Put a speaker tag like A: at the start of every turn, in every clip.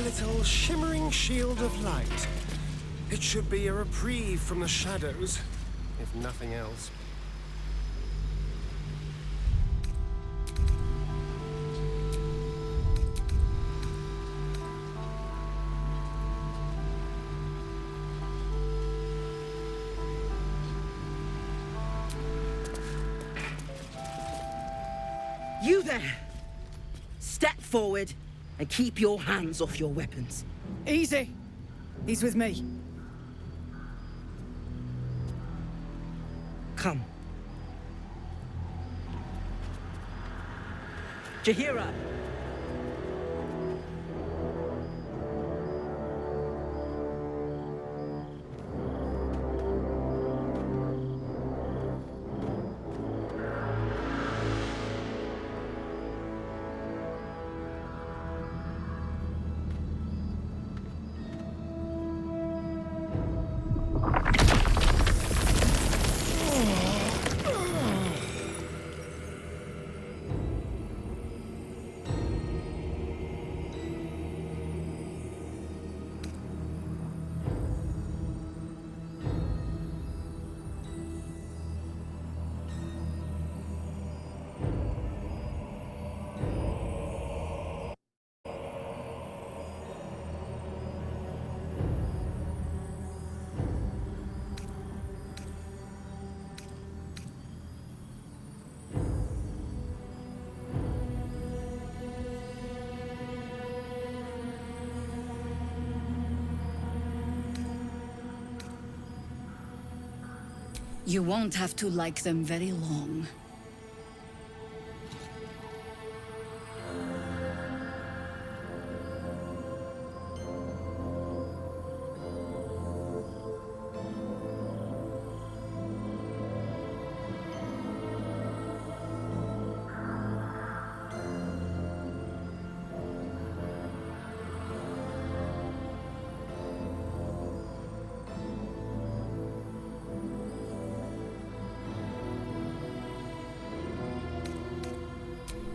A: little shimmering shield of light. It should be a reprieve from the shadows, if nothing else.
B: You there! Step forward and keep your hands off your weapons.
C: Easy. He's with me.
B: Come. Jahira!
D: You won't have to like them very long.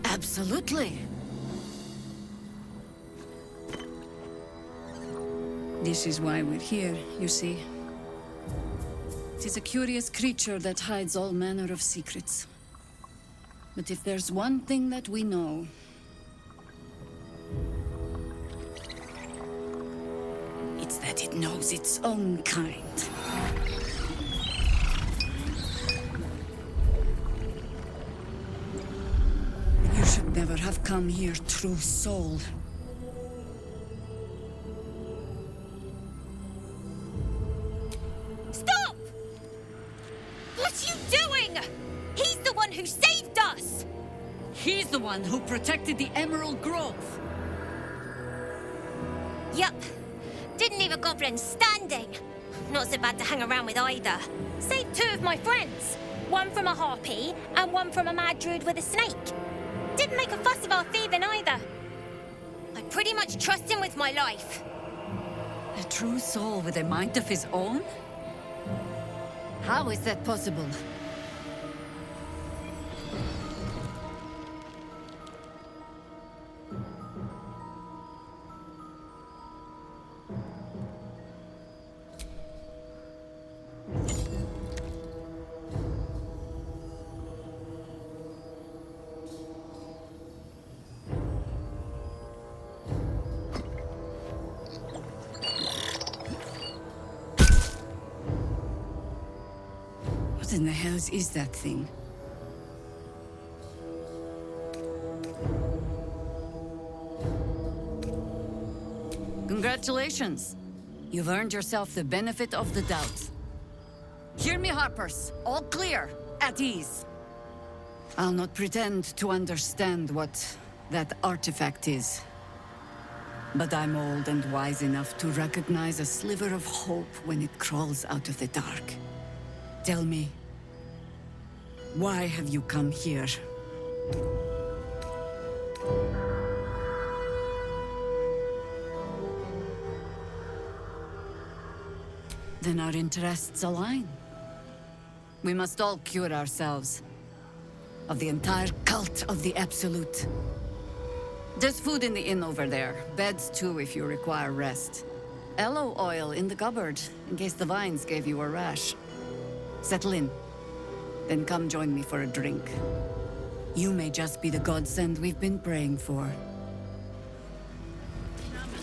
D: Absolutely. This is why we're here, you see. It is a curious creature that hides all manner of secrets. But if there's one thing that we know, it's that it knows its own kind. Never have come here, true soul.
E: Stop! What are you doing? He's the one who saved us!
D: He's the one who protected the Emerald Grove.
E: Yup. Didn't leave a goblin standing. Not so bad to hang around with either. Saved two of my friends. One from a harpy, and one from a mad druid with a snake. Didn't make a fuss of our thieving either. I pretty much trust him with my life.
D: A true soul with a mind of his own? How is that possible? What in the hells is that thing? Congratulations! You've earned yourself the benefit of the doubt. Hear me, Harpers. All clear. At ease. I'll not pretend to understand what that artifact is. But I'm old and wise enough to recognize a sliver of hope when it crawls out of the dark. Tell me, why have you come here? Then our interests align. We must all cure ourselves of the entire cult of the Absolute. There's food in the inn over there. Beds too if you require rest. Aloe oil in the cupboard, in case the vines gave you a rash. Settle in. Then come join me for a drink. You may just be the godsend we've been praying for.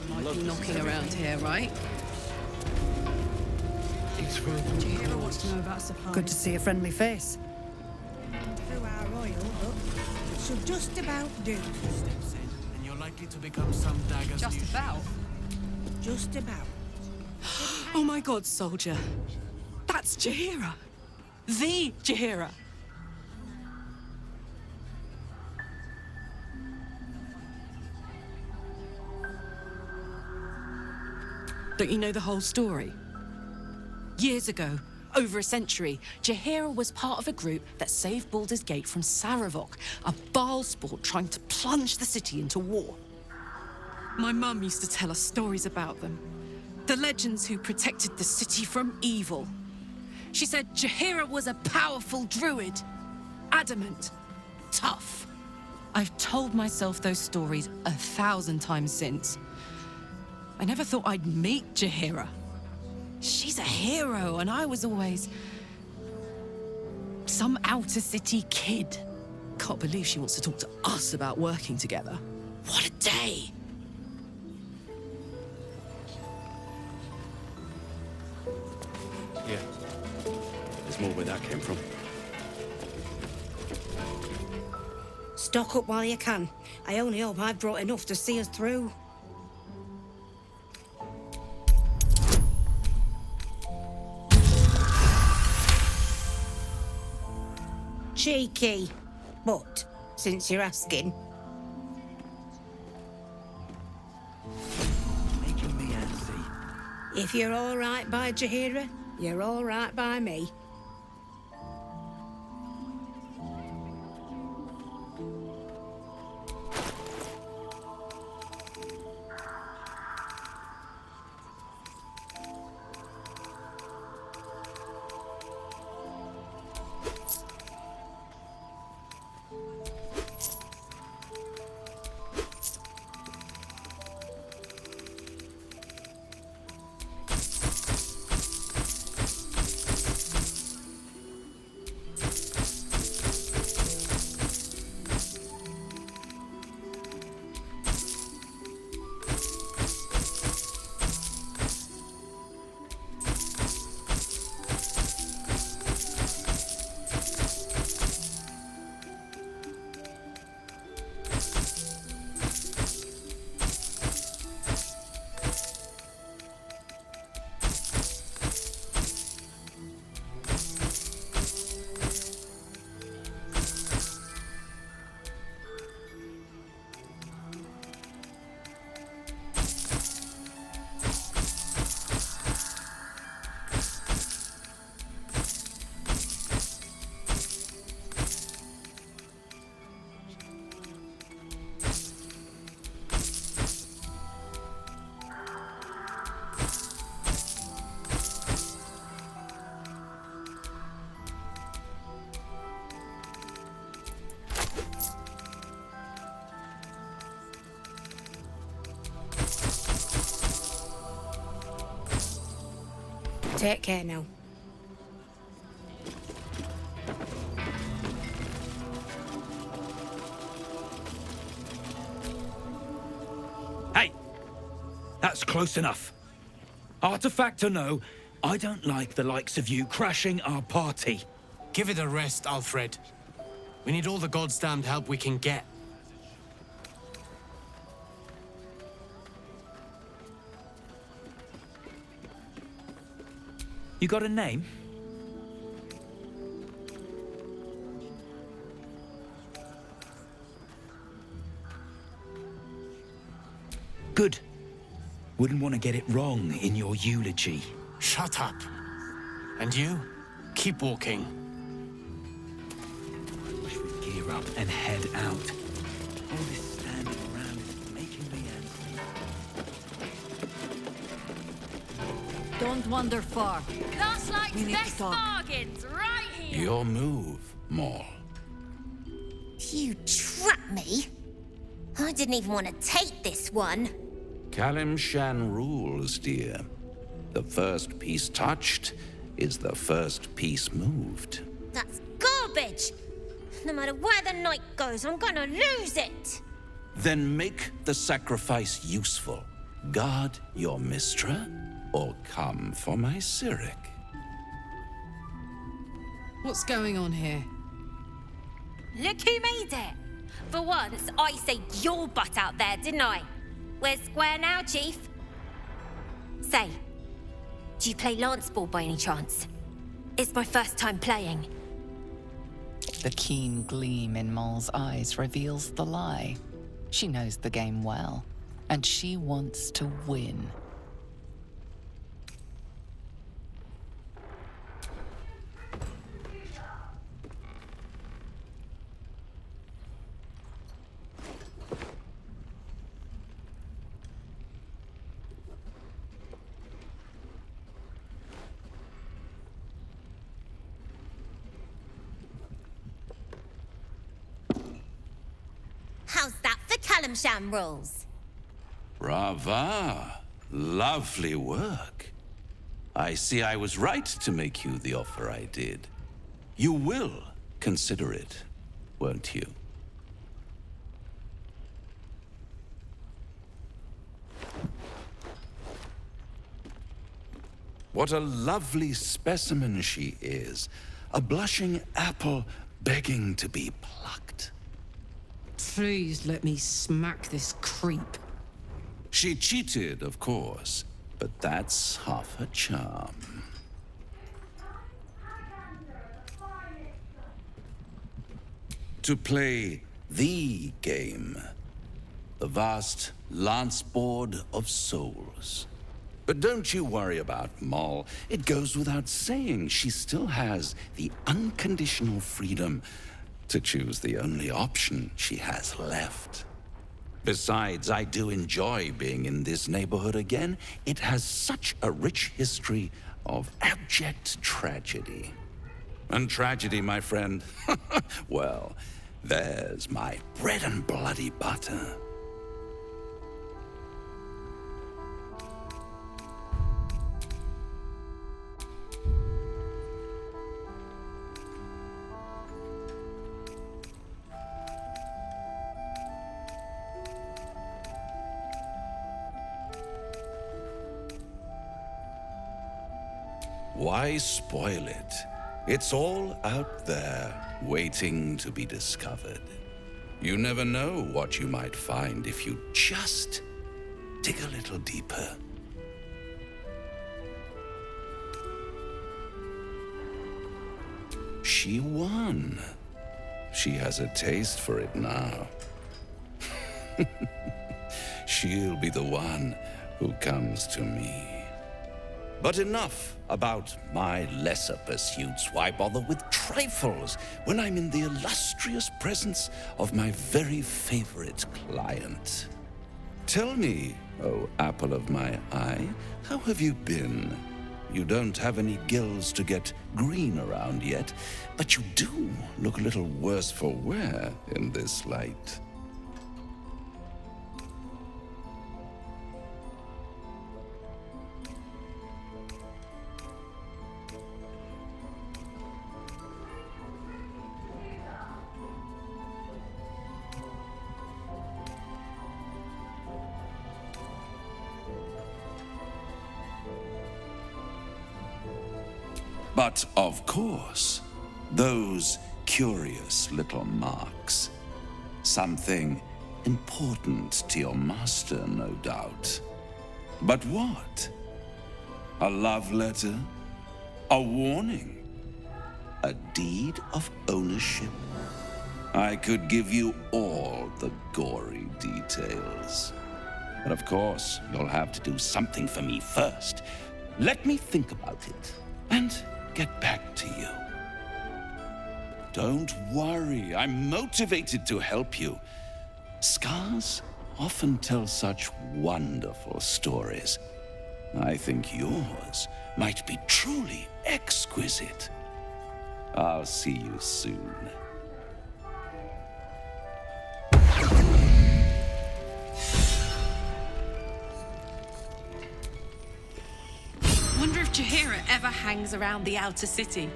C: Might be knocking around here, right? Jahira wants to know about supplies. Good to see a friendly face.
F: Through our oil, but should just about do.
G: Steps in, and you're likely to become some dagger's
C: Just
G: new
C: about.
F: Just about.
C: Oh my god, soldier. That's Jahira. The Jahira. Don't you know the whole story? Years ago, over a century, Jahira was part of a group that saved Baldur's Gate from Saravok, a Baal sport trying to plunge the city into war. My mum used to tell us stories about them. The legends who protected the city from evil. She said Jahira was a powerful druid. Adamant. Tough. I've told myself those stories 1,000 times since. I never thought I'd meet Jahira. She's a hero, and I was always some outer city kid. Can't believe she wants to talk to us about working together. What a day!
H: Yeah. There's more where that came from.
F: Stock up while you can. I only hope I've brought enough to see us through. Cheeky. But, since you're asking,
G: making me antsy.
F: if you're all right by Jahira, you're all right by me. Take care now.
I: Hey! That's close enough. Artifact or no, I don't like the likes of you crashing our party.
G: Give it a rest, Alfred. We need all the goddamned help we can get.
I: You got a name? Good. Wouldn't want to get it wrong in your eulogy.
G: Shut up. And you? Keep walking.
I: Wish we'd gear up and head out. All this standing around is making me antsy.
D: Don't wander far.
E: Last night's
D: We need to
E: best
D: talk.
E: bargains, right here.
H: Your move, Maul.
E: You trap me? I didn't even want to take this one.
J: Kalimshan rules, dear. The first piece touched is the first piece moved.
E: That's garbage! No matter where the night goes, I'm gonna lose it!
J: Then make the sacrifice useful. Guard your Mistra, or come for my Cyric.
C: What's going on here?
E: Look who made it! For once, I saved your butt out there, didn't I? We're square now, Chief. Say, do you play lance ball by any chance? It's my first time playing.
K: The keen gleam in Moll's eyes reveals the lie. She knows the game well, and she wants to win.
E: How's that for Kalimshan rules?
J: Brava! Lovely work. I see I was right to make you the offer I did. You will consider it, won't you? What a lovely specimen she is. A blushing apple begging to be plucked.
C: Please let me smack this creep.
J: She cheated, of course, but that's half her charm. To play the game, the vast lance board of souls. But don't you worry about Moll. It goes without saying she still has the unconditional freedom to choose the only option she has left. Besides, I do enjoy being in this neighborhood again. It has such a rich history of abject tragedy. And tragedy, my friend, well, there's my bread and bloody butter. Why spoil it? It's all out there, waiting to be discovered. You never know what you might find if you just dig a little deeper. She won. She has a taste for it now. She'll be the one who comes to me. But enough about my lesser pursuits. Why bother with trifles when I'm in the illustrious presence of my very favorite client? Tell me, oh apple of my eye, how have you been? You don't have any gills to get green around yet, but you do look a little worse for wear in this light. But, of course, those curious little marks. Something important to your master, no doubt. But what? A love letter? A warning? A deed of ownership? I could give you all the gory details. But of course, you'll have to do something for me first. Let me think about it and get back to you. Don't worry, I'm motivated to help you. Scars often tell such wonderful stories. I think yours might be truly exquisite. I'll see you soon.
C: never hangs around the outer city.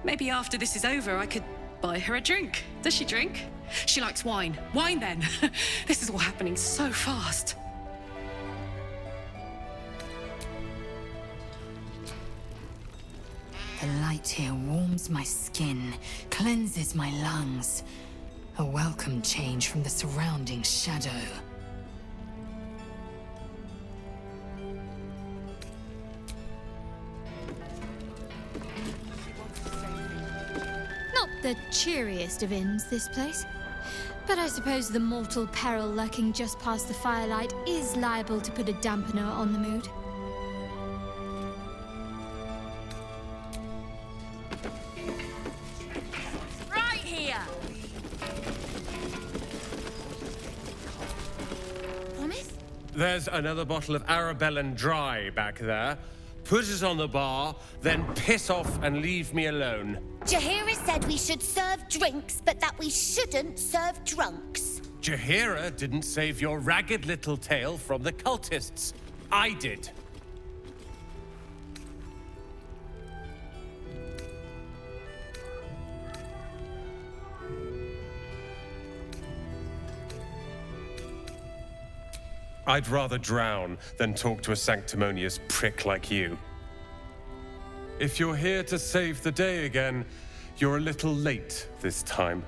C: Maybe after this is over, I could buy her a drink. Does she drink? She likes wine. Wine, then. This is all happening so fast.
L: The light here warms my skin, cleanses my lungs. A welcome change from the surrounding shadow.
M: Not the cheeriest of inns, this place. But I suppose the mortal peril lurking just past the firelight is liable to put a dampener on the mood.
E: Right here! Promise?
N: There's another bottle of Arabellan Dry back there. Put it on the bar, then piss off and leave me alone.
E: Jaheira said we should serve drinks, but that we shouldn't serve drunks.
N: Jaheira didn't save your ragged little tail from the cultists. I did. I'd rather drown than talk to a sanctimonious prick like you. If you're here to save the day again, you're a little late this time.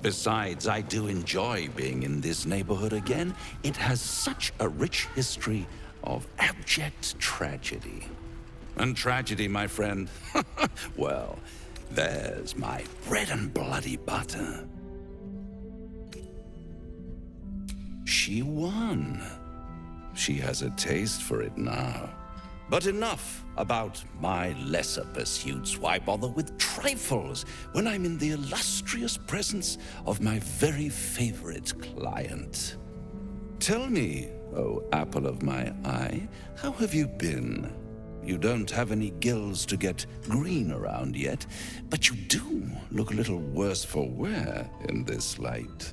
J: Besides, I do enjoy being in this neighborhood again. It has such a rich history of abject tragedy. And tragedy, my friend, well, there's my bread and bloody butter. She won. She has a taste for it now. But enough about my lesser pursuits. Why bother with trifles when I'm in the illustrious presence of my very favorite client? Tell me, oh apple of my eye, how have you been? You don't have any gills to get green around yet, but you do look a little worse for wear in this light.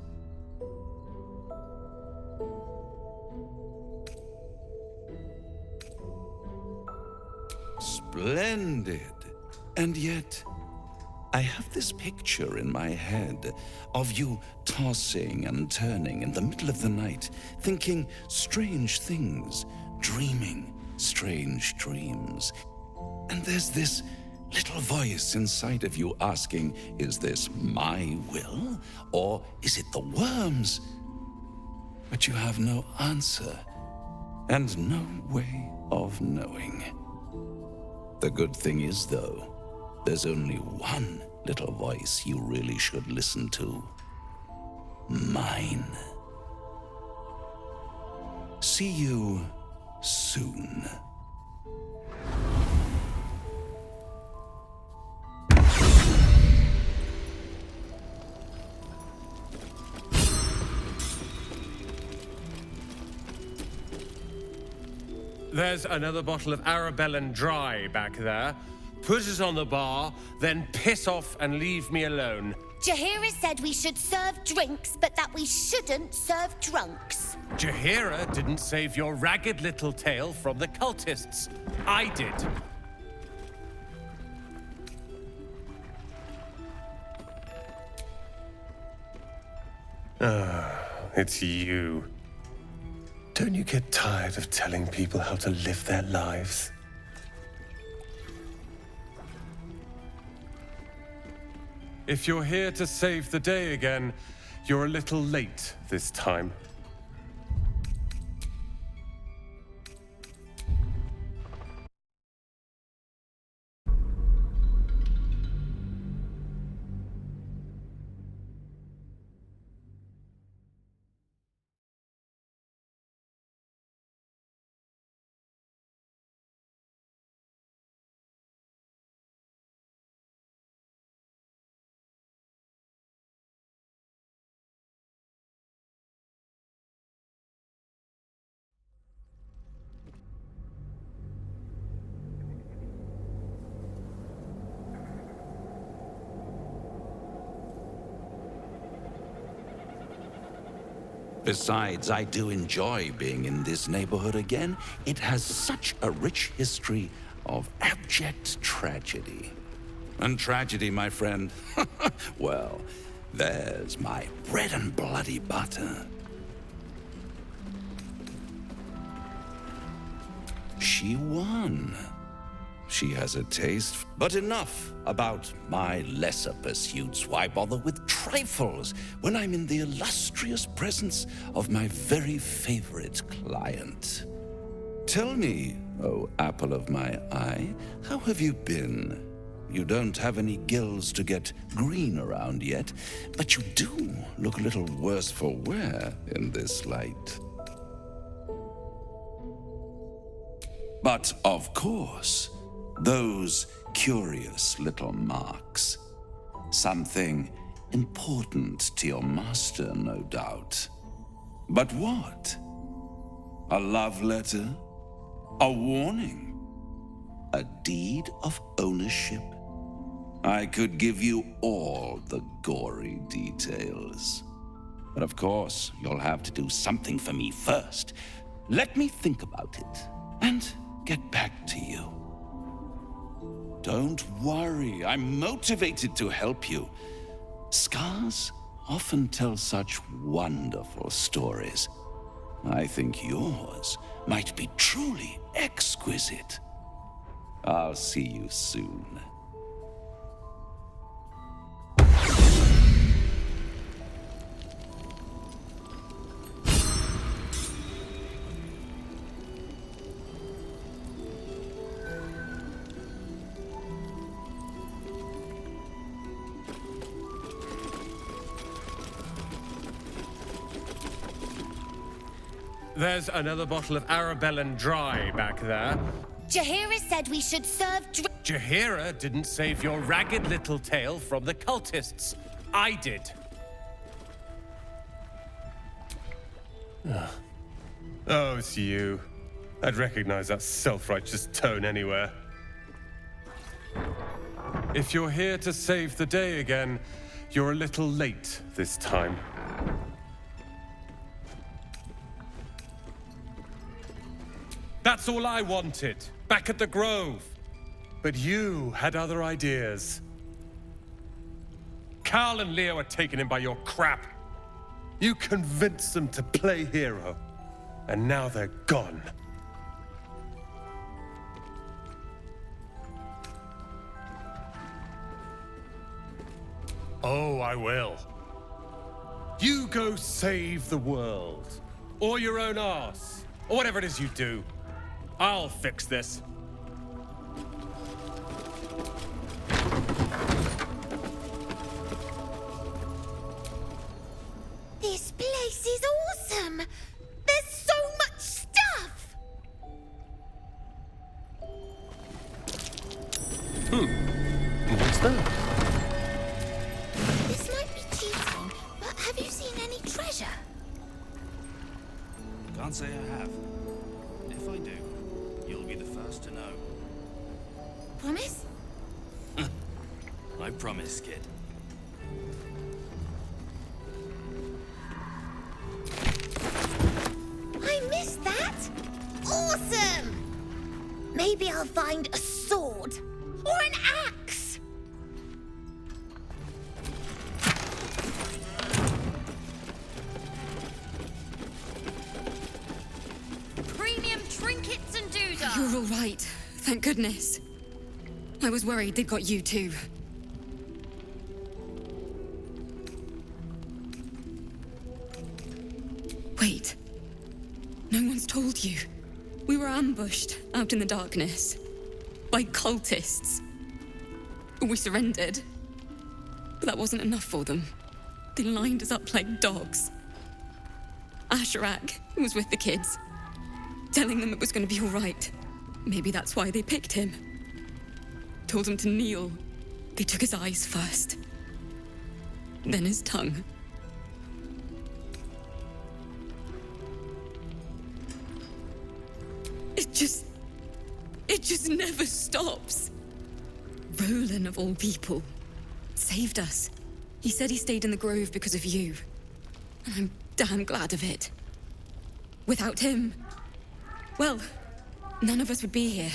J: Splendid. And yet, I have this picture in my head of you tossing and turning in the middle of the night, thinking strange things, dreaming strange dreams. And there's this little voice inside of you asking, is this my will, or is it the worm's? But you have no answer, and no way of knowing. The good thing is, though, there's only one little voice you really should listen to. Mine. See you soon.
N: There's another bottle of Arabellan Dry back there. Put it on the bar, then piss off and leave me alone.
E: Jaheira said we should serve drinks, but that we shouldn't serve drunks.
N: Jaheira didn't save your ragged little tail from the cultists. I did. It's you. Don't you get tired of telling people how to live their lives? If you're here to save the day again, you're a little late this time.
J: Besides, I do enjoy being in this neighborhood again. It has such a rich history of abject tragedy. And tragedy, my friend, well, there's my bread and bloody butter. She won. She has a taste, but enough about my lesser pursuits. Why bother with trifles when I'm in the illustrious presence of my very favorite client? Tell me, oh apple of my eye, how have you been? You don't have any gills to get green around yet, but you do look a little worse for wear in this light. But of course, those curious little marks. Something important to your master, no doubt. But what? A love letter? A warning? A deed of ownership? I could give you all the gory details. But of course, you'll have to do something for me first. Let me think about it and get back to you. Don't worry, I'm motivated to help you. Scars often tell such wonderful stories. I think yours might be truly exquisite. I'll see you soon.
N: There's another bottle of Arabellan Dry back there.
E: Jaheira said we should serve
N: Jaheira didn't save your ragged little tail from the cultists. I did. Oh, it's you. I'd recognize that self-righteous tone anywhere. If you're here to save the day again, you're a little late this time. That's all I wanted, back at the Grove. But you had other ideas. Carl and Leo are taken in by your crap. You convinced them to play hero, and now they're gone. Oh, I will. You go save the world, or your own arse, or whatever it is you do. I'll fix this.
E: This place is awesome! There's so much stuff!
N: What's that?
E: This might be cheating, but have you seen any treasure?
H: Can't say I have. If I do, you'll be the first to know.
E: Promise?
H: I promise, kid.
E: I missed that! Awesome! Maybe I'll find a sword or an axe.
D: Premium trinkets and doodah.
L: You're all right. Thank goodness. I was worried they'd got you too. Wait. No one's told you. We were ambushed out in the darkness. By cultists. We surrendered. But that wasn't enough for them. They lined us up like dogs. Asherak was with the kids, telling them it was going to be all right. Maybe that's why they picked him. Told him to kneel. They took his eyes first. Then his tongue. It just never stops. Roland, of all people, saved us. He said he stayed in the grove because of you. And I'm damn glad of it. Without him, well, none of us would be here.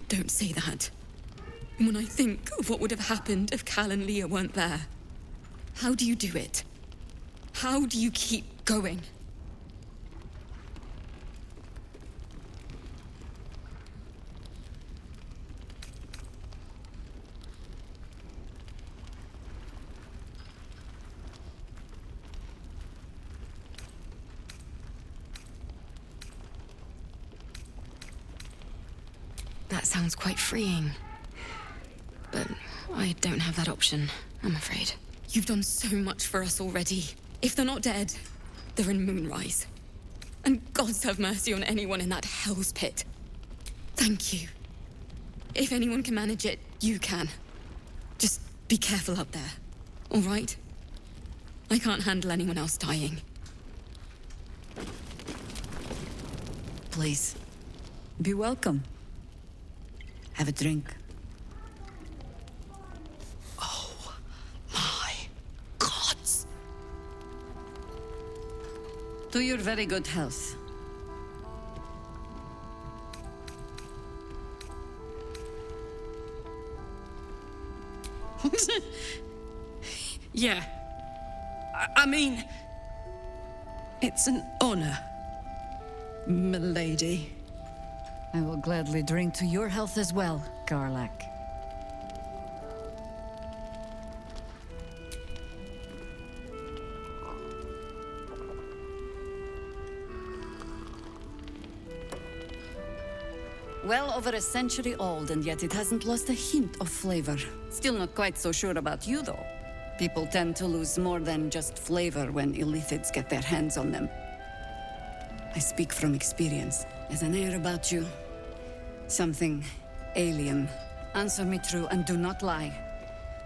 L: Don't say that. When I think of what would have happened if Cal and Leah weren't there, how do you do it? How do you keep going? That sounds quite freeing. But I don't have that option, I'm afraid. You've done so much for us already. If they're not dead, they're in Moonrise. And gods have mercy on anyone in that hell's pit. Thank you. If anyone can manage it, you can. Just be careful up there, all right? I can't handle anyone else dying.
D: Please, be welcome. Have a drink.
C: Oh, my gods.
D: To your very good health.
C: Yeah. I mean, it's an honor, milady.
D: I will gladly drink to your health as well, Garlac. Well over a century old, and yet it hasn't lost a hint of flavor. Still not quite so sure about you, though. People tend to lose more than just flavor when illithids get their hands on them. I speak from experience. There's an air about you. Something alien. Answer me true and do not lie.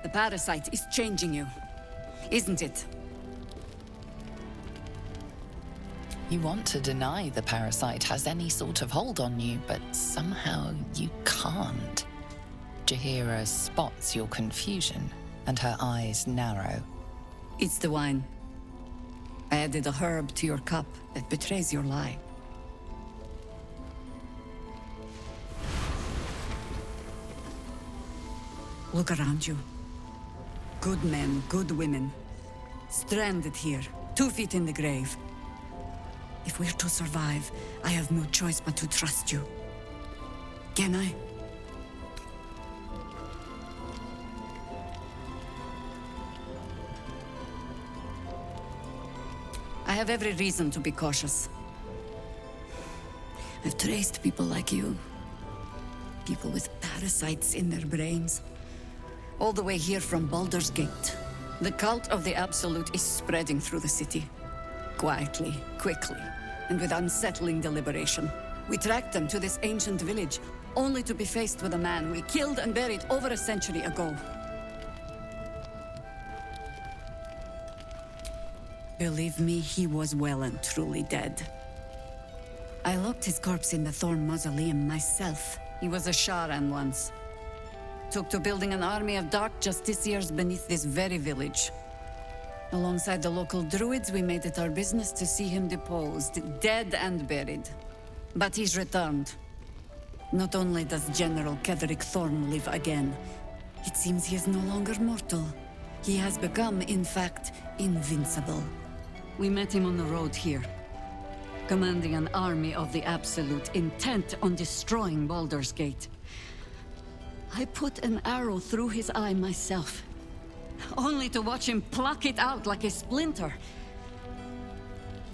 D: The parasite is changing you, isn't it?
K: You want to deny the parasite has any sort of hold on you, but somehow you can't. Jaheira spots your confusion, and her eyes narrow.
D: It's the wine. I added a herb to your cup that betrays your lie. Look around you. Good men, good women. Stranded here, 2 feet in the grave. If we're to survive, I have no choice but to trust you. Can I? I have every reason to be cautious. I've traced people like you. People with parasites in their brains. All the way here from Baldur's Gate. The cult of the Absolute is spreading through the city. Quietly, quickly, and with unsettling deliberation. We tracked them to this ancient village, only to be faced with a man we killed and buried over a century ago. Believe me, he was well and truly dead. I locked his corpse in the Thorn Mausoleum myself. He was a Sharan once. Took to building an army of dark justiciars beneath this very village. Alongside the local druids, we made it our business to see him deposed, dead and buried. But he's returned. Not only does General Ketheric Thorn live again, it seems he is no longer mortal. He has become, in fact, invincible. We met him on the road here, commanding an army of the Absolute, intent on destroying Baldur's Gate. I put an arrow through his eye myself, only to watch him pluck it out like a splinter.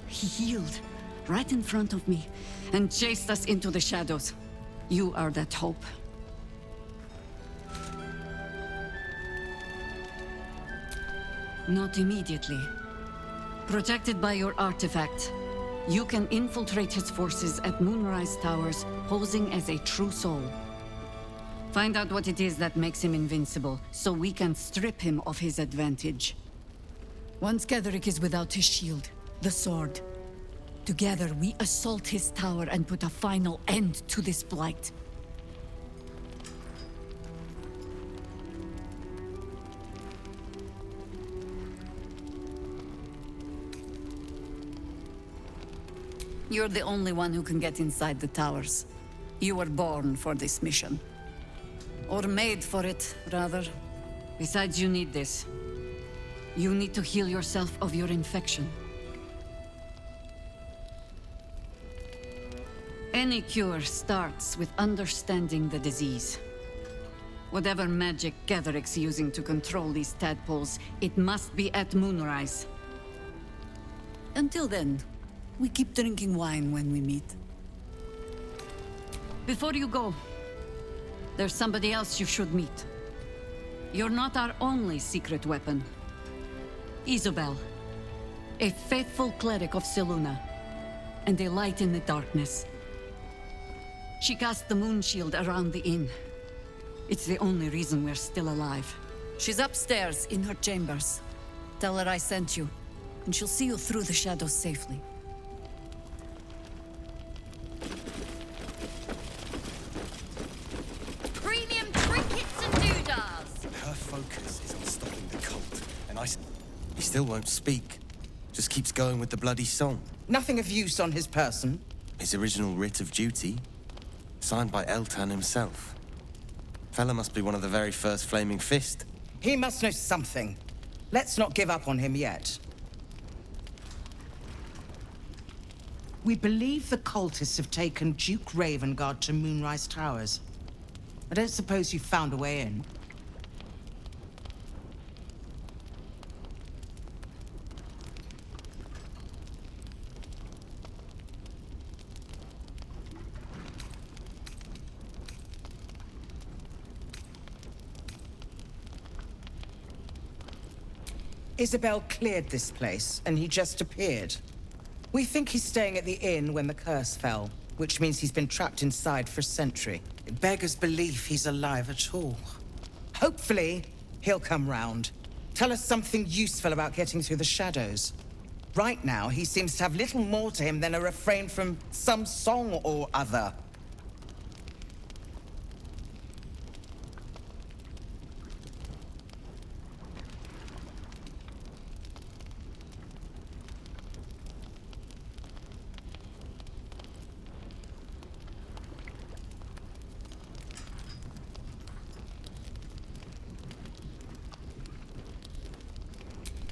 D: He healed right in front of me and chased us into the shadows. You are that hope. Not immediately. Protected by your artifact, You can infiltrate his forces at Moonrise Towers, posing as a true soul. Find out what it is that makes him invincible, so we can strip him of his advantage. Once Ketheric is without his shield, the sword, together we assault his tower and put a final end to this blight. You're the only one who can get inside the towers. You were born for this mission. Or made for it, rather. Besides, you need this. You need to heal yourself of your infection. Any cure starts with understanding the disease. Whatever magic Ketheric's using to control these tadpoles, it must be at Moonrise. Until then, we keep drinking wine when we meet. Before you go, there's somebody else you should meet. You're not our only secret weapon. Isabel, a faithful cleric of Selûne, and a light in the darkness. She cast the moon shield around the inn. It's the only reason we're still alive. She's upstairs in her chambers. Tell her I sent you, and she'll see you through the shadows safely.
E: Premium trinkets and doodahs!
O: Her focus is on stopping the cult, and he still won't speak. Just keeps going with the bloody song.
B: Nothing of use on his person.
O: His original writ of duty, signed by Eltan himself. Fella must be one of the very first Flaming Fist.
B: He must know something. Let's not give up on him yet. We believe the cultists have taken Duke Ravengard to Moonrise Towers. I don't suppose you found a way in. Isabel cleared this place, and he just appeared. We think he's staying at the inn when the curse fell, which means he's been trapped inside for a century. It beggars belief he's alive at all. Hopefully, he'll come round. Tell us something useful about getting through the shadows. Right now, he seems to have little more to him than a refrain from some song or other.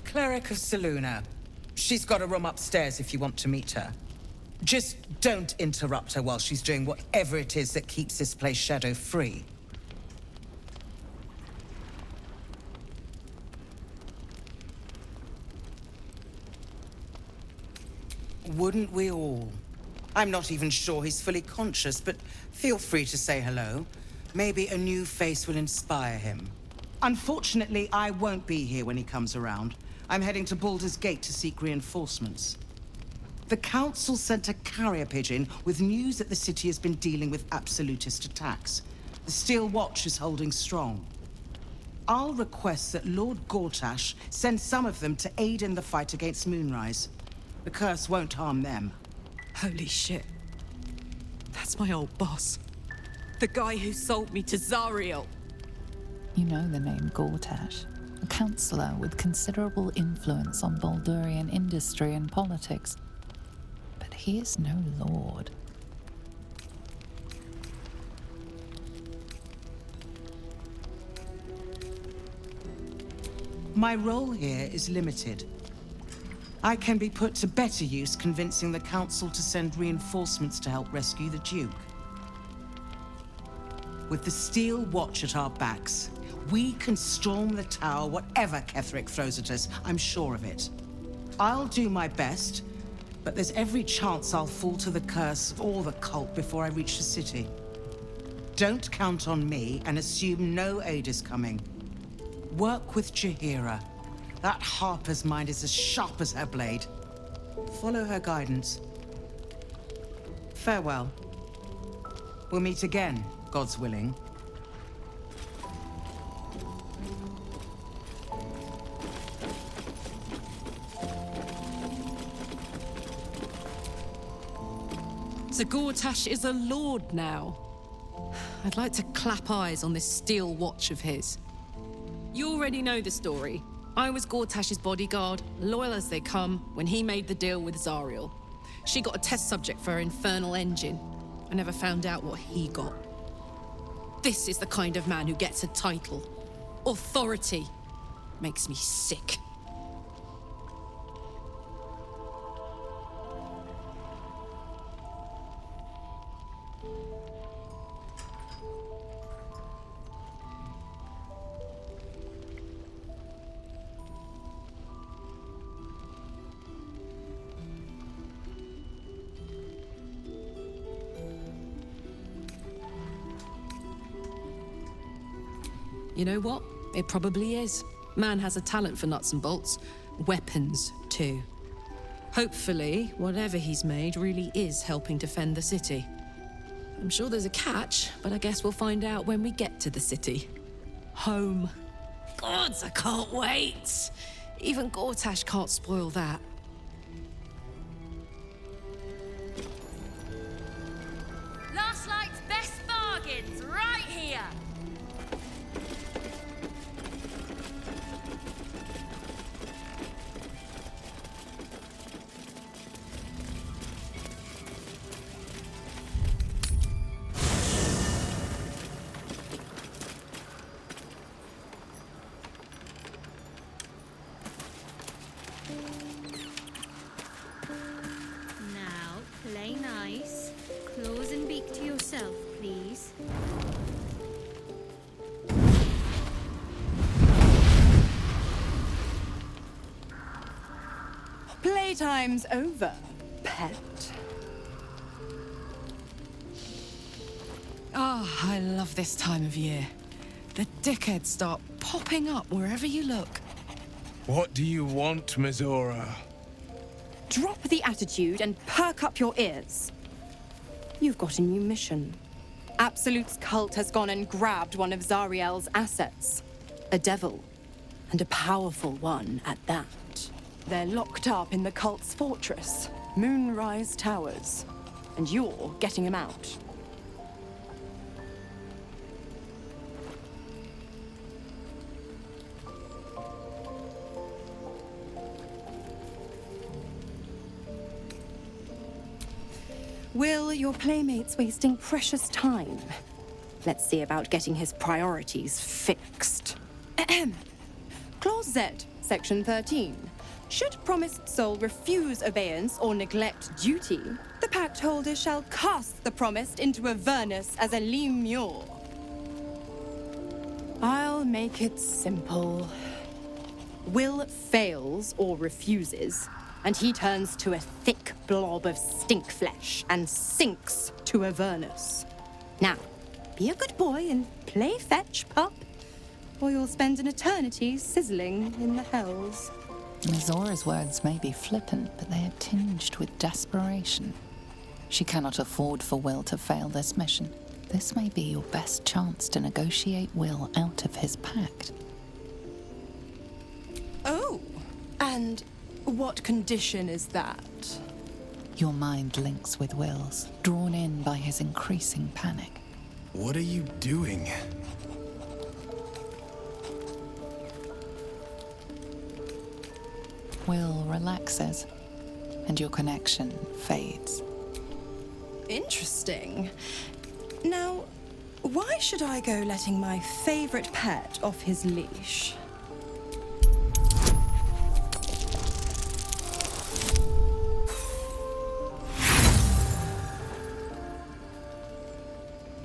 B: Cleric of Selûne. She's got a room upstairs if you want to meet her. Just don't interrupt her while she's doing whatever it is that keeps this place shadow-free. Wouldn't we all? I'm not even sure he's fully conscious, but feel free to say hello. Maybe a new face will inspire him. Unfortunately, I won't be here when he comes around. I'm heading to Baldur's Gate to seek reinforcements. The Council sent a carrier pigeon with news that the city has been dealing with absolutist attacks. The Steel Watch is holding strong. I'll request that Lord Gortash send some of them to aid in the fight against Moonrise. The curse won't harm them.
C: Holy shit. That's my old boss. The guy who sold me to Zariel.
K: You know the name Gortash, a councillor with considerable influence on Baldurian industry and politics. But he is no lord.
B: My role here is limited. I can be put to better use convincing the Council to send reinforcements to help rescue the Duke. With the Steel Watch at our backs, we can storm the tower whatever Ketheric throws at us, I'm sure of it. I'll do my best, but there's every chance I'll fall to the curse or the cult before I reach the city. Don't count on me and assume no aid is coming. Work with Jaheira. That Harper's mind is as sharp as her blade. Follow her guidance. Farewell. We'll meet again, God's willing.
C: Gortash is a lord now. I'd like to clap eyes on this steel watch of his. You already know the story. I was Gortash's bodyguard, loyal as they come, when he made the deal with Zariel. She got a test subject for her infernal engine. I never found out what he got. This is the kind of man who gets a title. Authority. Makes me sick. You know what? It probably is. Man has a talent for nuts and bolts. Weapons, too. Hopefully, whatever he's made really is helping defend the city. I'm sure there's a catch, but I guess we'll find out when we get to the city. Home. Gods, I can't wait! Even Gortash can't spoil that.
E: Last Light's best bargains, right here!
M: Play nice. Claws and beak to yourself, please.
P: Playtime's over, pet.
C: Ah, I love this time of year. The dickheads start popping up wherever you look.
Q: What do you want, Mizora?
P: Drop the attitude and perk up your ears. You've got a new mission. Absolute's cult has gone and grabbed one of Zariel's assets. A devil. And a powerful one at that. They're locked up in the cult's fortress, Moonrise Towers. And you're getting him out. Will, your playmate's wasting precious time. Let's see about getting his priorities fixed. Clause Z, Section 13. Should promised soul refuse obeyance or neglect duty, the pact holder shall cast the promised into Avernus as a lemure. I'll make it simple. Will fails or refuses, and he turns to a thick blob of stink flesh and sinks to Avernus. Now, be a good boy and play fetch, pup, or you'll spend an eternity sizzling in the hells.
K: Mizora's words may be flippant, but they are tinged with desperation. She cannot afford for Will to fail this mission. This may be your best chance to negotiate Will out of his pact.
P: Oh, and what condition is that?
K: Your mind links with Will's, drawn in by his increasing panic.
Q: What are you doing?
K: Will relaxes, and your connection fades.
P: Interesting. Now, why should I go letting my favorite pet off his leash?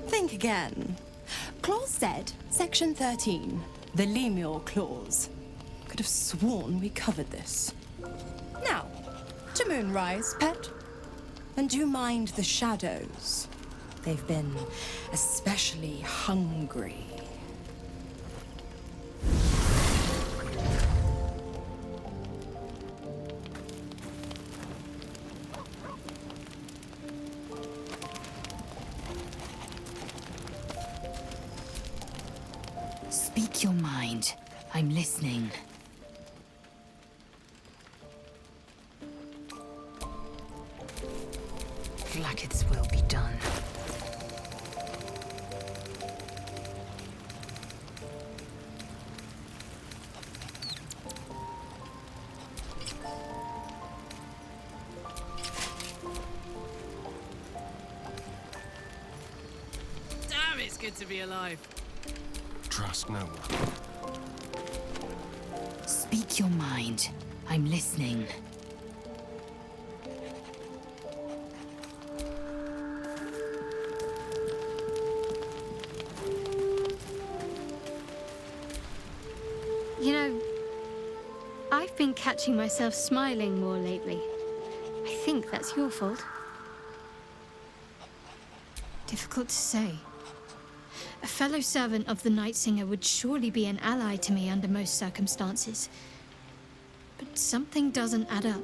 P: Think again. Clause Z, Section 13. The Lemure Clause. Could have sworn we covered this. Now, to Moonrise, pet. And do mind the shadows. They've been especially hungry.
R: Speak your mind. I'm listening. Vlaakith's will be done.
C: Damn, it's good to be alive.
O: Trust no one.
R: Speak your mind. I'm listening.
M: You know, I've been catching myself smiling more lately. I think that's your fault. Difficult to say. A fellow servant of the Night Singer would surely be an ally to me under most circumstances. But something doesn't add up.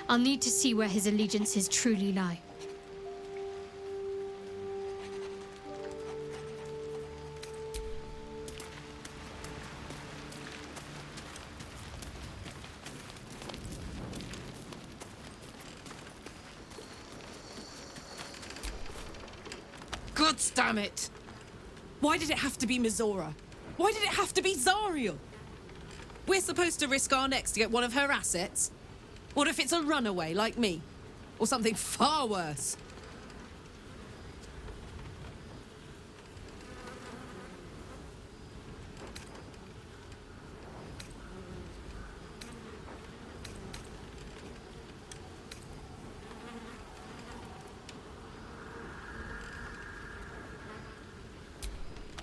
M: I'll need to see where his allegiances truly lie.
C: God damn it! Why did it have to be Mizora? Why did it have to be Zariel? We're supposed to risk our necks to get one of her assets? What if it's a runaway like me? Or something far worse?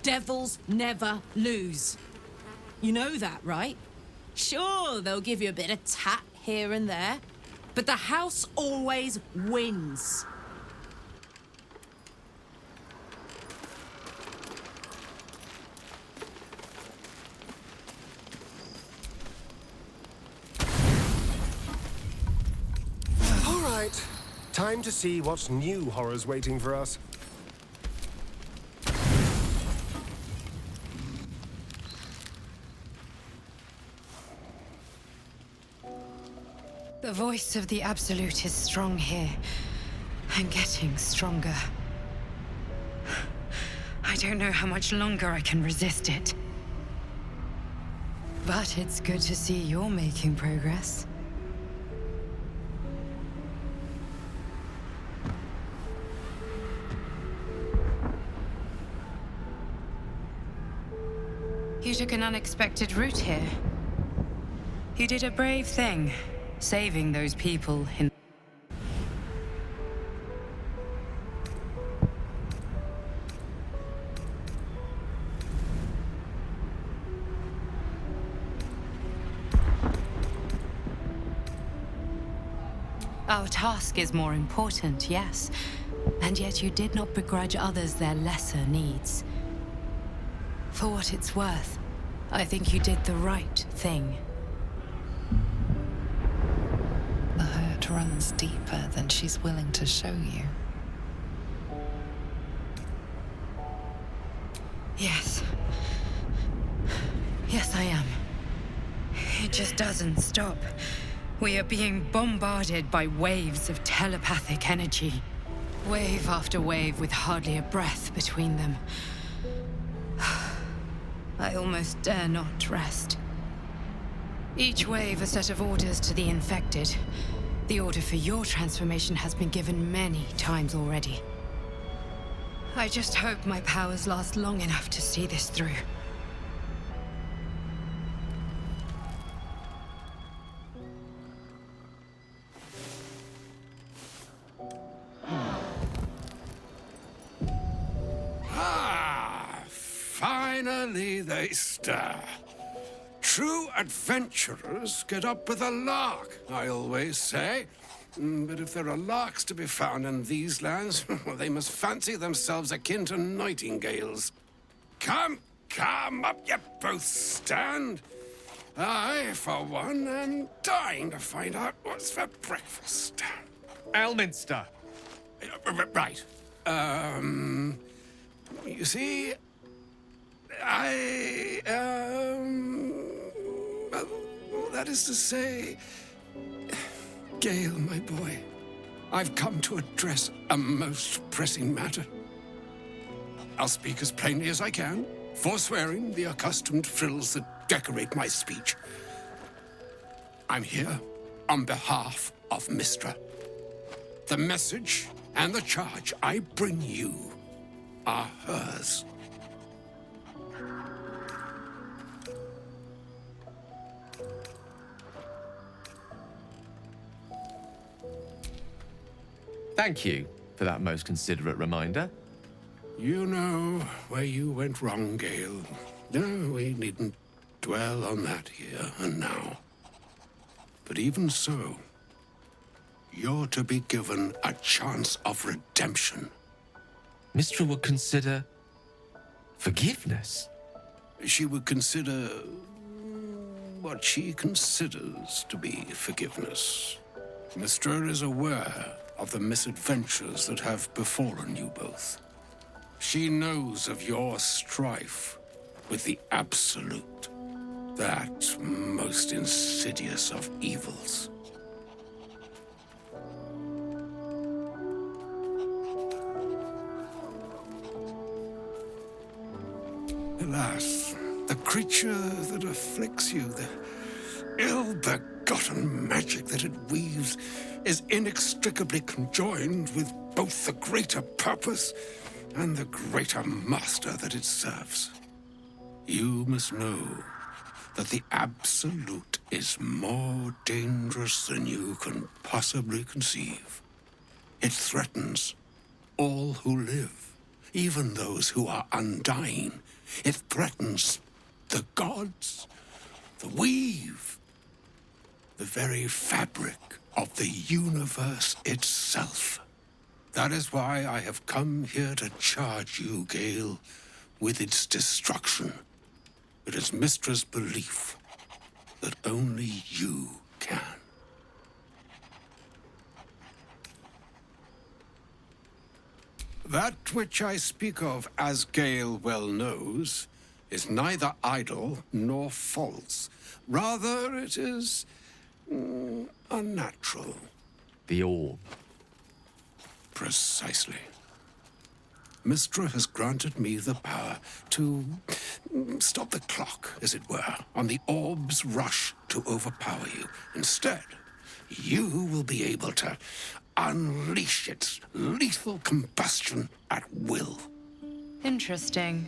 C: Devils never lose. You know that, right? Sure, they'll give you a bit of tat here and there, but the house always wins.
A: All right. Time to see what new horror's waiting for us.
R: The voice of the Absolute is strong here, and getting stronger. I don't know how much longer I can resist it. But it's good to see you're making progress. You took an unexpected route here. You did a brave thing. Saving those people in... Our task is more important, yes. And yet you did not begrudge others their lesser needs. For what it's worth, I think you did the right thing.
K: The hurt runs deeper than she's willing to show you.
R: Yes. Yes, I am. It just doesn't stop. We are being bombarded by waves of telepathic energy. Wave after wave with hardly a breath between them. I almost dare not rest. Each wave a set of orders to the infected. The order for your transformation has been given many times already. I just hope my powers last long enough to see this through.
J: Finally they stir. True adventurers get up with a lark, I always say. But if there are larks to be found in these lands, they must fancy themselves akin to nightingales. Come, come, up you both stand. I, for one, am dying to find out what's for breakfast.
N: Elminster.
J: Right. You see,
A: That is to say, Gale, my boy, I've come to address a most pressing matter. I'll speak as plainly as I can, forswearing the accustomed frills that decorate my speech. I'm here on behalf of Mystra. The message and the charge I bring you are hers.
S: Thank you for that most considerate reminder.
A: You know where you went wrong, Gale. No, we needn't dwell on that here and now. But even so, you're to be given a chance of redemption.
S: Mystra would consider forgiveness.
A: She would consider what she considers to be forgiveness. Mystra is aware of the misadventures that have befallen you both. She knows of your strife with the Absolute, that most insidious of evils. Alas, the creature that afflicts you, the ill-begotten magic that it weaves, is inextricably conjoined with both the greater purpose and the greater master that it serves. You must know that the Absolute is more dangerous than you can possibly conceive. It threatens all who live, even those who are undying. It threatens the gods, the weave, the very fabric of the universe itself. That is why I have come here to charge you, Gale, with its destruction. It is Mystra's belief that only you can. That which I speak of, as Gale well knows, is neither idle nor false. Rather, it is unnatural.
S: The orb.
A: Precisely. Mystra has granted me the power to stop the clock, as it were, on the orb's rush to overpower you. Instead, you will be able to unleash its lethal combustion at will.
R: Interesting.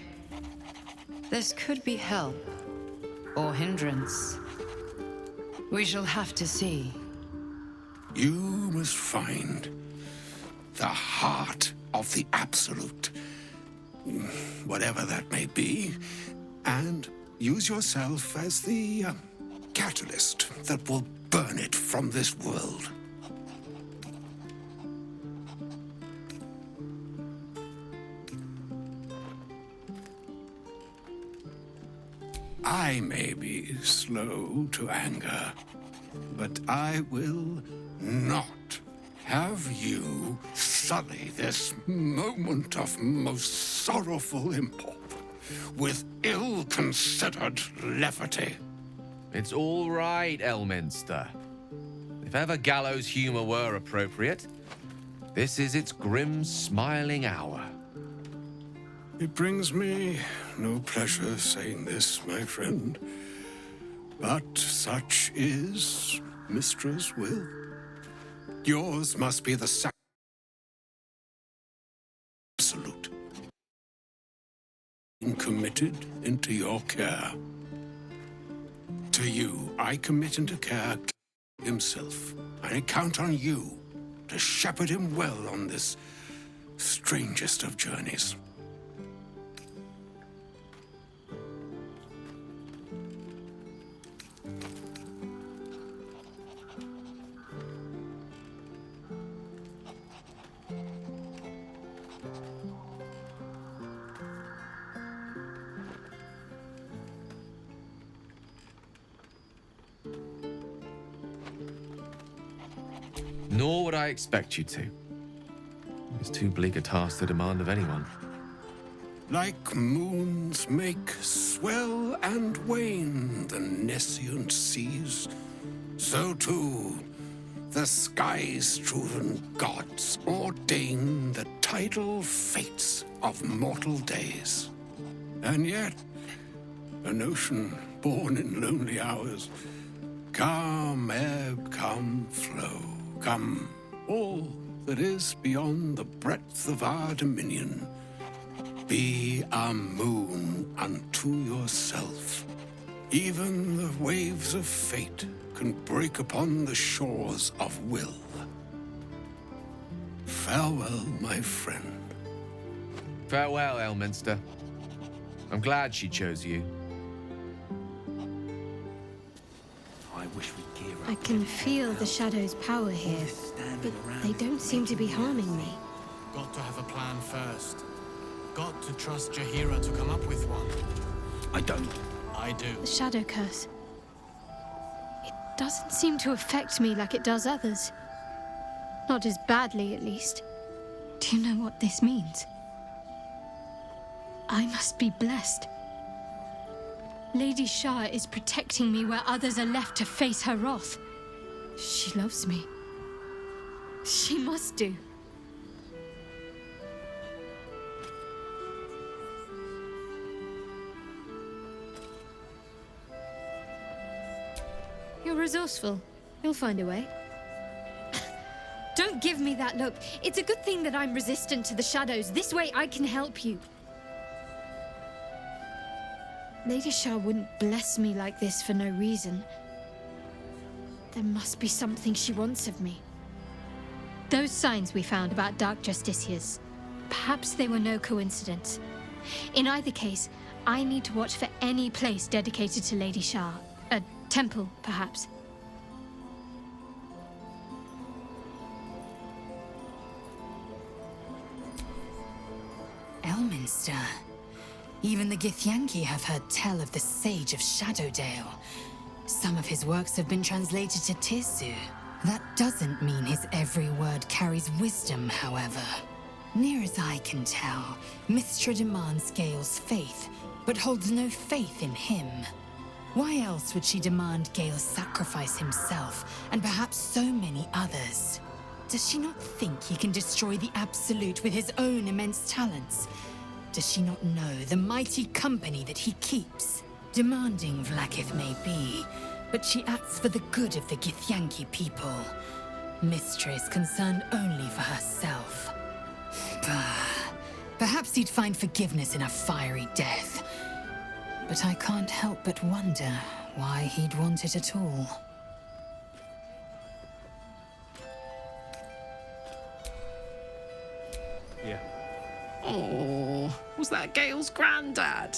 R: This could be help or hindrance. We shall have to see.
A: You must find the heart of the Absolute, whatever that may be, and use yourself as the catalyst that will burn it from this world. I may be slow to anger, but I will not have you sully this moment of most sorrowful import with ill-considered levity.
S: It's all right, Elminster. If ever gallows humor were appropriate, this is its grim, smiling hour.
A: It brings me no pleasure saying this, my friend, but such is Mystra's will. Yours must be the Absolute, committed into your care. To you, I commit into care himself. I count on you to shepherd him well on this strangest of journeys.
S: Nor would I expect you to. It's too bleak a task to demand of anyone.
A: Like moons make swell and wane the nescient seas, so too the sky-strewn gods ordain the tidal fates of mortal days. And yet, an ocean born in lonely hours, come ebb, come flow, come all that is beyond the breadth of our dominion. Be a moon unto yourself. Even the waves of fate can break upon the shores of will. Farewell, my friend.
S: Farewell, Elminster. I'm glad she chose you.
I: I wish we'd gear up.
M: I can feel the Shadow's power here, but they don't seem to be harming me.
G: Got to have a plan first. Got to trust Jaheira to come up with one.
I: I don't.
G: I do.
M: The Shadow Curse. It doesn't seem to affect me like it does others. Not as badly, at least. Do you know what this means? I must be blessed. Lady Shah is protecting me where others are left to face her wrath. She loves me. She must do. You're resourceful. You'll find a way. Don't give me that look. It's a good thing that I'm resistant to the shadows. This way I can help you. Lady Shah wouldn't bless me like this for no reason. There must be something she wants of me. Those signs we found about Dark Justiciars, perhaps they were no coincidence. In either case, I need to watch for any place dedicated to Lady Shah. A temple, perhaps.
R: Elminster. Even the Githyanki have heard tell of the Sage of Shadowdale. Some of his works have been translated to Tirsu. That doesn't mean his every word carries wisdom, however. Near as I can tell, Mystra demands Gale's faith, but holds no faith in him. Why else would she demand Gale sacrifice himself, and perhaps so many others? Does she not think he can destroy the Absolute with his own immense talents? Does she not know the mighty company that he keeps? Demanding Vlaakith may be, but she acts for the good of the Githyanki people. Mystra is concerned only for herself. Perhaps he'd find forgiveness in a fiery death. But I can't help but wonder why he'd want it at all.
G: Yeah.
C: Oh, was that Gale's granddad?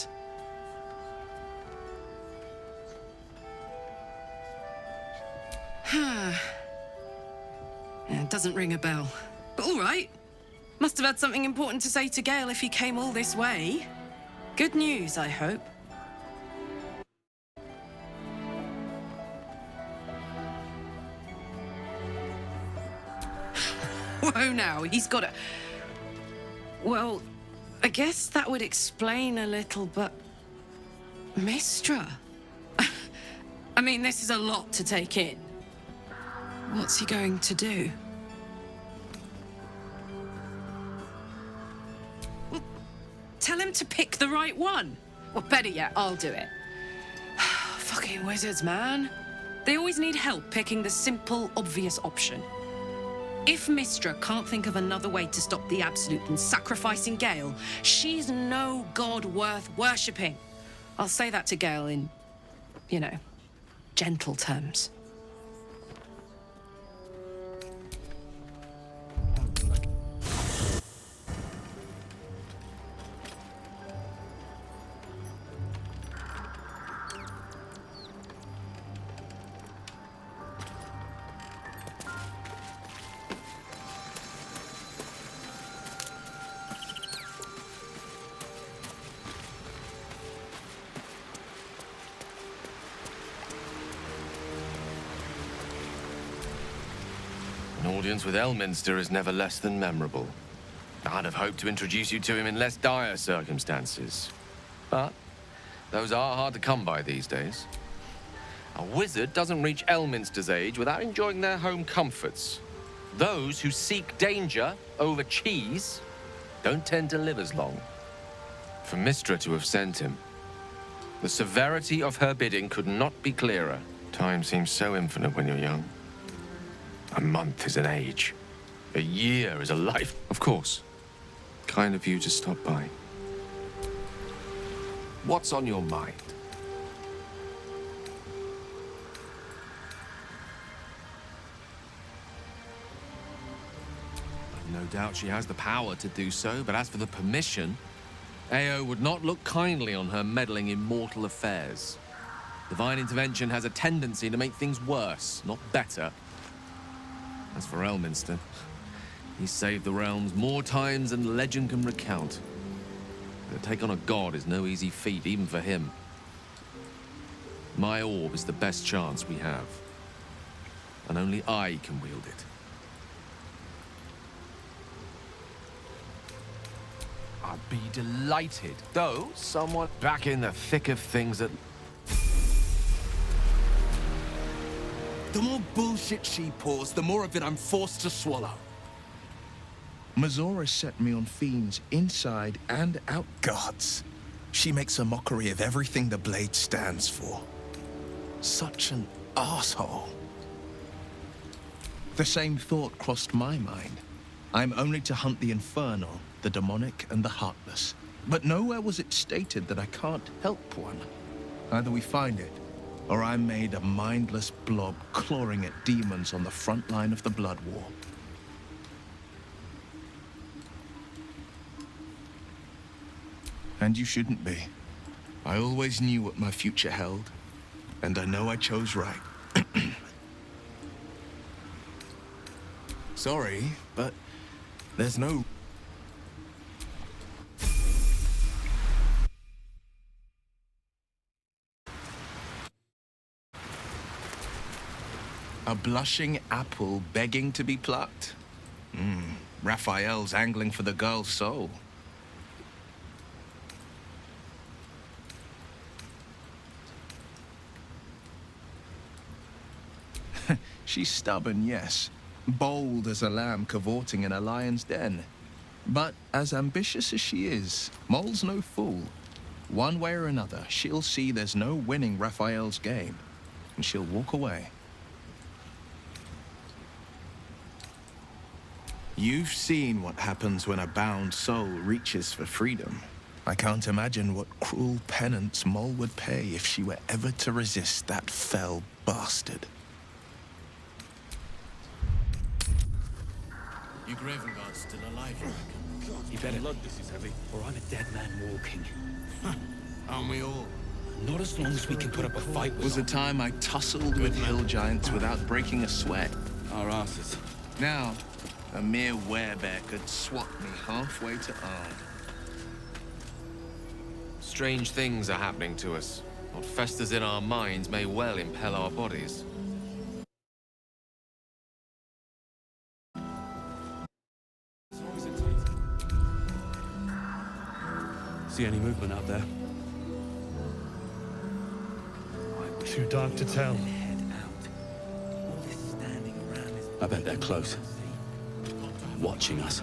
C: Yeah, it doesn't ring a bell. But all right. Must have had something important to say to Gale if he came all this way. Good news, I hope. Whoa now, he's got a... Well, I guess that would explain a little, but... Mystra? I mean, this is a lot to take in. What's he going to do? Well, tell him to pick the right one. Or better yet, I'll do it. Fucking wizards, man. They always need help picking the simple, obvious option. If Mystra can't think of another way to stop the Absolute than sacrificing Gale, she's no god worth worshipping. I'll say that to Gale in, you know, gentle terms.
S: An audience with Elminster is never less than memorable. I'd have hoped to introduce you to him in less dire circumstances. But those are hard to come by these days. A wizard doesn't reach Elminster's age without enjoying their home comforts. Those who seek danger over cheese don't tend to live as long. For Mystra to have sent him, the severity of her bidding could not be clearer. Time seems so infinite when you're young. A month is an age. A year is a life. Of course. Kind of you to stop by. What's on your mind? I've no doubt she has the power to do so, but as for the permission, Ao would not look kindly on her meddling in mortal affairs. Divine intervention has a tendency to make things worse, not better. As for Elminster, he's saved the realms more times than legend can recount. To take on a god is no easy feat, even for him. My orb is the best chance we have. And only I can wield it. I'd be delighted, though somewhat back in the thick of things that...
Q: The more bullshit she pours, the more of it I'm forced to swallow. Mazora set me on fiends inside and out. Gods. She makes a mockery of everything the blade stands for. Such an asshole. The same thought crossed my mind. I'm only to hunt the infernal, the demonic, and the heartless. But nowhere was it stated that I can't help one. Either we find it, or I'm made a mindless blob clawing at demons on the front line of the blood war. And you shouldn't be. I always knew what my future held, and I know I chose right. Sorry, but there's no... A blushing apple begging to be plucked? Raphael's angling for the girl's soul. She's stubborn, yes. Bold as a lamb cavorting in a lion's den. But as ambitious as she is, Moll's no fool. One way or another, she'll see there's no winning Raphael's game, and she'll walk away. You've seen what happens when a bound soul reaches for freedom. I can't imagine what cruel penance Moll would pay if she were ever to resist that fell bastard.
G: You Graven Guard's still alive, you reckon?
I: You better look, this is heavy, or I'm a dead man walking.
G: Aren't we all?
I: Not as long as we can put up a fight with
Q: Was a time I tussled with hill giants without breaking a sweat.
I: our asses.
Q: Now, a mere werebear could swat me halfway to Ard.
S: Strange things are happening to us. What festers in our minds may well impel our bodies.
I: See any movement out there?
T: Too dark to tell.
I: I bet they're close. Watching us.